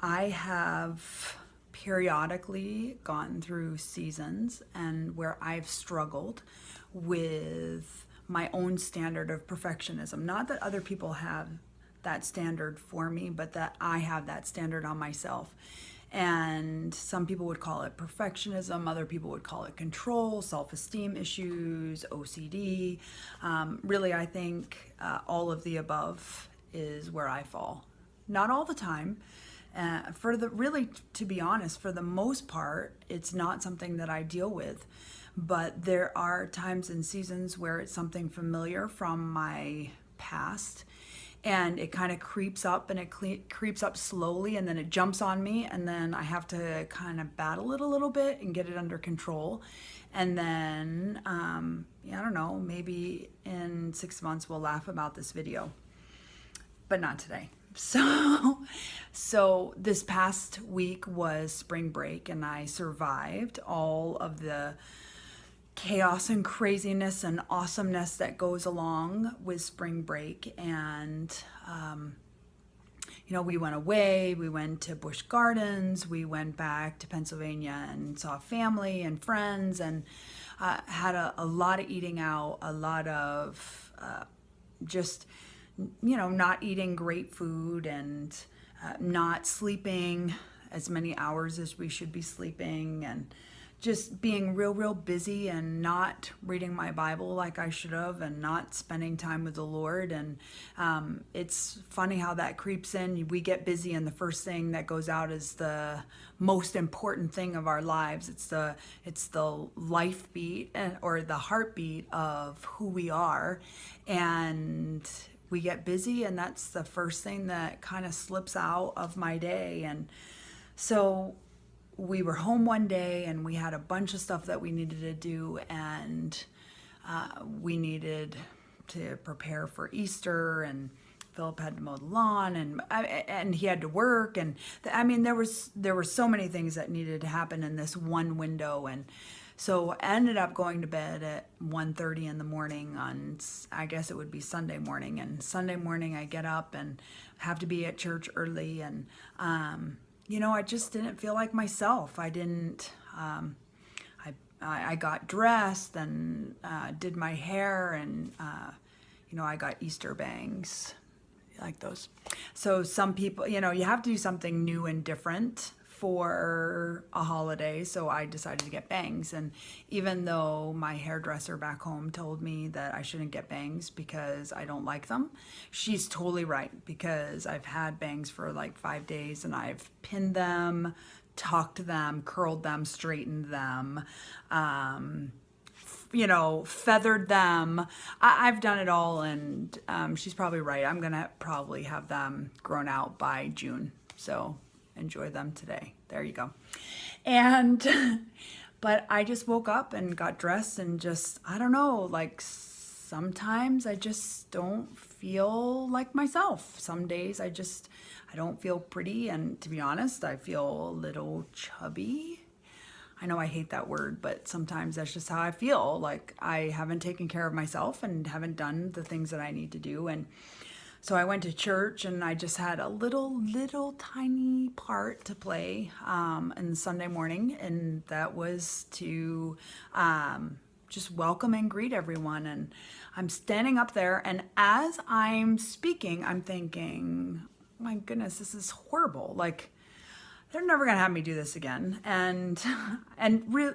I have periodically gone through seasons and where I've struggled with my own standard of perfectionism. Not that other people have that standard for me, but that I have that standard on myself. And some people would call it perfectionism, other people would call it control, self esteem issues, OCD. Really, I think all of the above is where I fall. Not all the time. Really, to be honest, for the most part, it's not something that I deal with. But there are times and seasons where it's something familiar from my past, and it kind of creeps up, and it creeps up slowly, and then it jumps on me, and then I have to kind of battle it a little bit and get it under control. And then yeah, I don't know, maybe in 6 months we'll laugh about this video, but not today. So this past week was spring break, and I survived all of the chaos and craziness and awesomeness that goes along with spring break. And we went away, we went to Busch Gardens, we went back to Pennsylvania and saw family and friends, and had a lot of eating out, a lot of just not eating great food, and not sleeping as many hours as we should be sleeping, and just being real busy, and not reading my Bible like I should have, and not spending time with the Lord. And it's funny how that creeps in. We get busy, and the first thing that goes out is the most important thing of our lives. It's the life beat, or the heartbeat of who we are. And we get busy, and that's the first thing that kind of slips out of my day. And so we were home one day, and we had a bunch of stuff that we needed to do, and we needed to prepare for Easter, and Philip had to mow the lawn, and he had to work, and there were so many things that needed to happen in this one window. And so I ended up going to bed at 1:30 in the morning on, I guess it would be Sunday morning. And Sunday morning I get up and have to be at church early, and I just didn't feel like myself. I didn't. I got dressed and did my hair, and I got Easter bangs, like those. So some people, you have to do something new and different for a holiday, so I decided to get bangs. And even though my hairdresser back home told me that I shouldn't get bangs because I don't like them, she's totally right, because I've had bangs for like 5 days, and I've pinned them, tucked them, curled them, straightened them, feathered them. I've done it all, and she's probably right. I'm gonna probably have them grown out by June, so enjoy them today. There you go. And but I just woke up and got dressed, and just, I don't know, like sometimes I just don't feel like myself. Some days I don't feel pretty, and to be honest, I feel a little chubby. I know I hate that word, but sometimes that's just how I feel. Like I haven't taken care of myself and haven't done the things that I need to do. And so I went to church, and I just had a little tiny part to play on Sunday morning, and that was to just welcome and greet everyone. And I'm standing up there, and as I'm speaking, I'm thinking, my goodness, this is horrible. Like, they're never gonna have me do this again. And anyways,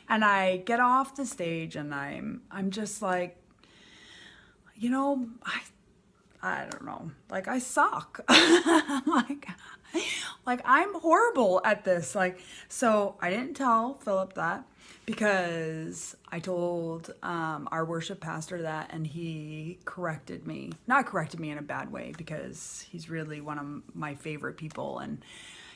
and I get off the stage, and I'm just like, I don't know, like I suck. like I'm horrible at this. So I didn't tell Philip that, because I told our worship pastor that, and he corrected me. Not corrected me in a bad way, because he's really one of my favorite people. And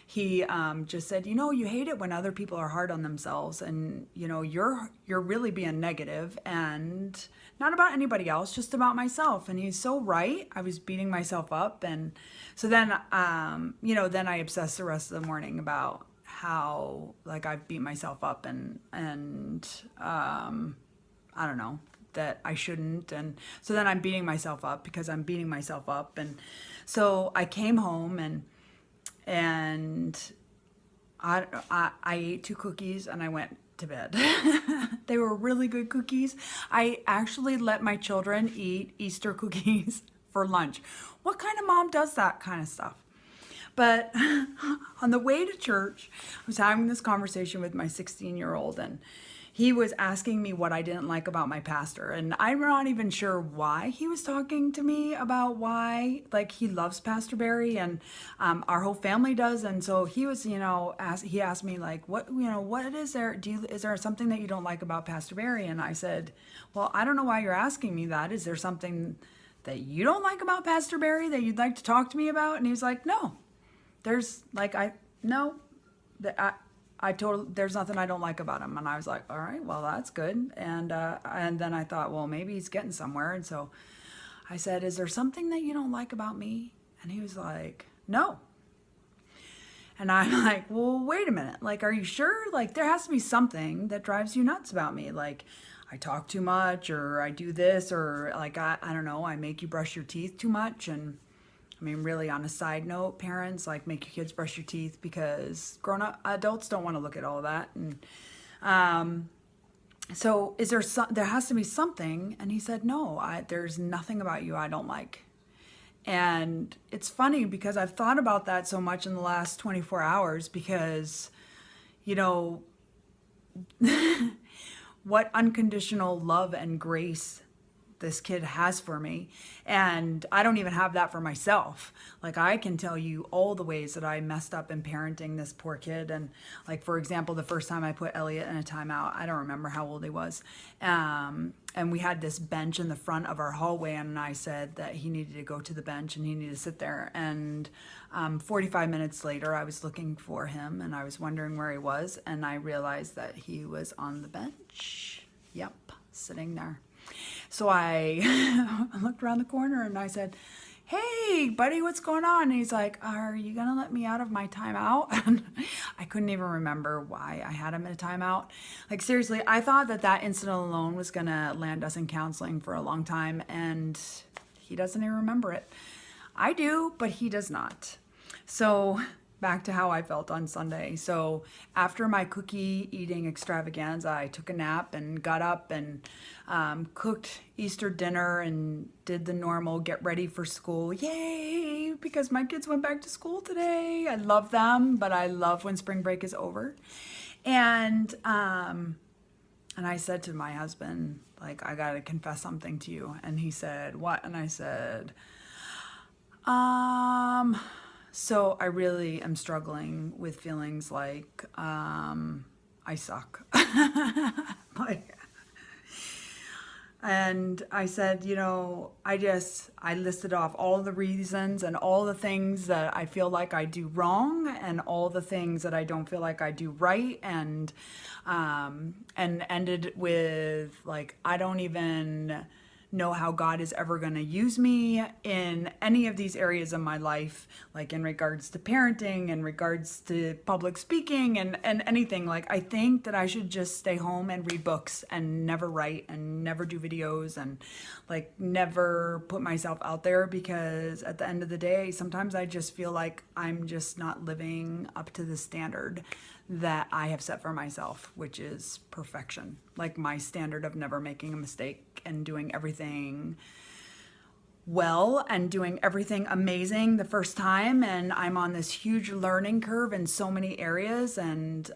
he just said, you hate it when other people are hard on themselves, and you're really being negative, and not about anybody else, just about myself. And he's so right. I was beating myself up. And so then then I obsessed the rest of the morning about how, like, I've beat myself up, and I don't know, that I shouldn't. And so then I'm beating myself up because I'm beating myself up. And so I came home, and And I ate 2 cookies and I went to bed. They were really good cookies. I actually let my children eat Easter cookies for lunch. What kind of mom does that kind of stuff? But on the way to church, I was having this conversation with my 16-year-old, and he was asking me what I didn't like about my pastor. And I'm not even sure why he was talking to me about why, like, he loves Pastor Barry, and our whole family does. And so he was, he asked me, like, what is there? Is there something that you don't like about Pastor Barry? And I said, well, I don't know why you're asking me that. Is there something that you don't like about Pastor Barry that you'd like to talk to me about? And he was like, no. There's like, there's nothing I don't like about him. And I was like, all right, well, that's good. And then I thought, well, maybe he's getting somewhere. And so I said, is there something that you don't like about me? And he was like, no. And I'm like, well, wait a minute. Like, are you sure? Like, there has to be something that drives you nuts about me. Like, I talk too much, or I do this, or like, I don't know, I make you brush your teeth too much. And I mean, really, on a side note, parents, like, make your kids brush your teeth, because grown-up adults don't want to look at all of that. And so there has to be something. And he said, no, there's nothing about you I don't like. And it's funny because I've thought about that so much in the last 24 hours, because, what unconditional love and grace this kid has for me. And I don't even have that for myself. Like, I can tell you all the ways that I messed up in parenting this poor kid. And like, for example, the first time I put Elliot in a timeout, I don't remember how old he was. And we had this bench in the front of our hallway, and I said that he needed to go to the bench and he needed to sit there. And 45 minutes later, I was looking for him and I was wondering where he was. And I realized that he was on the bench. Yep, sitting there. So I looked around the corner and I said, hey, buddy, what's going on? And he's like, are you going to let me out of my timeout? And I couldn't even remember why I had him in a timeout. Like, seriously, I thought that incident alone was going to land us in counseling for a long time, and he doesn't even remember it. I do, but he does not. So back to how I felt on Sunday. So after my cookie eating extravaganza, I took a nap and got up and cooked Easter dinner and did the normal get ready for school. Yay! Because my kids went back to school today. I love them, but I love when spring break is over. And I said to my husband, like, I gotta confess something to you. And he said, what? And I said, so I really am struggling with feelings like I suck. And I said, I listed off all the reasons and all the things that I feel like I do wrong and all the things that I don't feel like I do right, and ended with, like, I don't even know how God is ever going to use me in any of these areas of my life, like in regards to parenting, in regards to public speaking, and anything. Like, I think that I should just stay home and read books and never write and never do videos and, like, never put myself out there, because at the end of the day, sometimes I just feel like I'm just not living up to the standard that I have set for myself, which is perfection. Like, my standard of never making a mistake and doing everything well and doing everything amazing the first time. And I'm on this huge learning curve in so many areas, and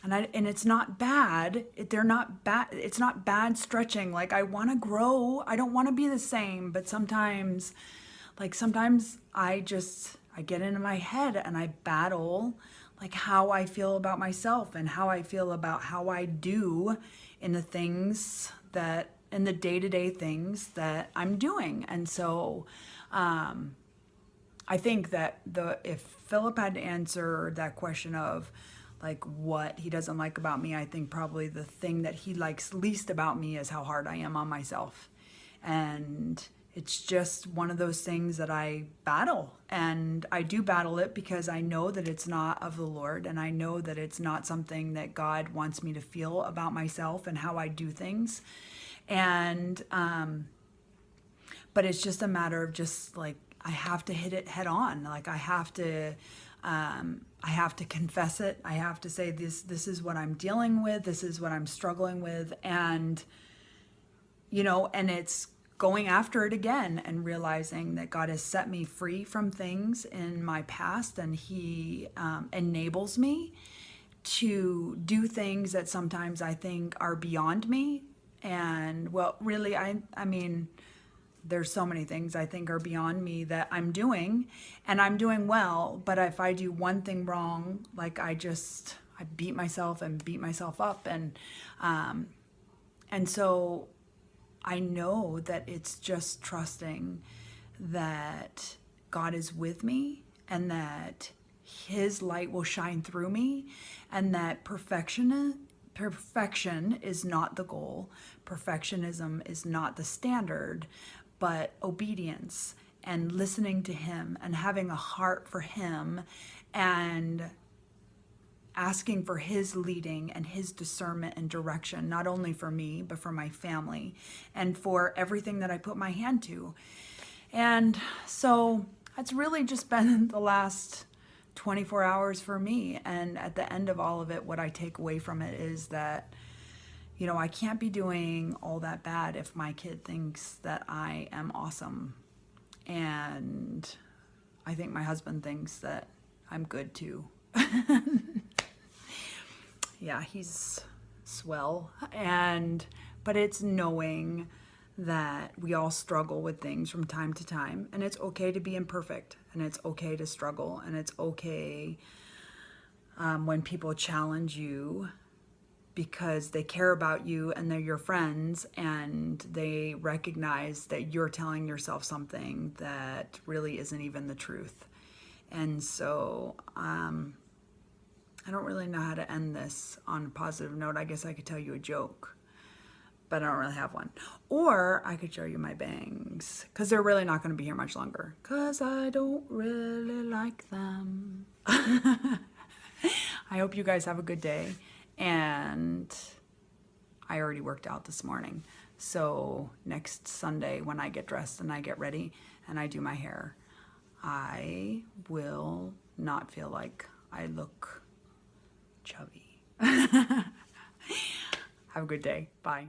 it's not bad. They're not bad. It's not bad stretching. Like, I want to grow. I don't want to be the same, but sometimes I get into my head and I battle, like, how I feel about myself and how I feel about how I do in the things that, in the day-to-day things that I'm doing. And so I think that if Philip had to answer that question of, like, what he doesn't like about me, I think probably the thing that he likes least about me is how hard I am on myself. And it's just one of those things that I battle, and I do battle it because I know that it's not of the Lord, and I know that it's not something that God wants me to feel about myself and how I do things. And but it's just a matter of just, like, I have to hit it head on. Like I have to confess it. I have to say this is what I'm dealing with. This is what I'm struggling with. And, and it's going after it again and realizing that God has set me free from things in my past, and he enables me to do things that sometimes I think are beyond me. And well, really, I mean, there's so many things I think are beyond me that I'm doing, and I'm doing well. But if I do one thing wrong, like I beat myself and beat myself up. And so I know that it's just trusting that God is with me, and that his light will shine through me, and that perfection is not the goal. Perfectionism is not the standard, but obedience and listening to him and having a heart for him and asking for his leading and his discernment and direction, not only for me, but for my family and for everything that I put my hand to. And so that's really just been the last 24 hours for me. And at the end of all of it, what I take away from it is that, I can't be doing all that bad if my kid thinks that I am awesome. And I think my husband thinks that I'm good too. Yeah, he's swell. But it's knowing that we all struggle with things from time to time, and it's okay to be imperfect, and it's okay to struggle, and it's okay when people challenge you because they care about you and they're your friends, and they recognize that you're telling yourself something that really isn't even the truth. And so I don't really know how to end this on a positive note. I guess I could tell you a joke, but I don't really have one. Or I could show you my bangs, because they're really not going to be here much longer, because I don't really like them. I hope you guys have a good day. And I already worked out this morning. So next Sunday, when I get dressed and I get ready and I do my hair, I will not feel like I look chubby. Have a good day. Bye.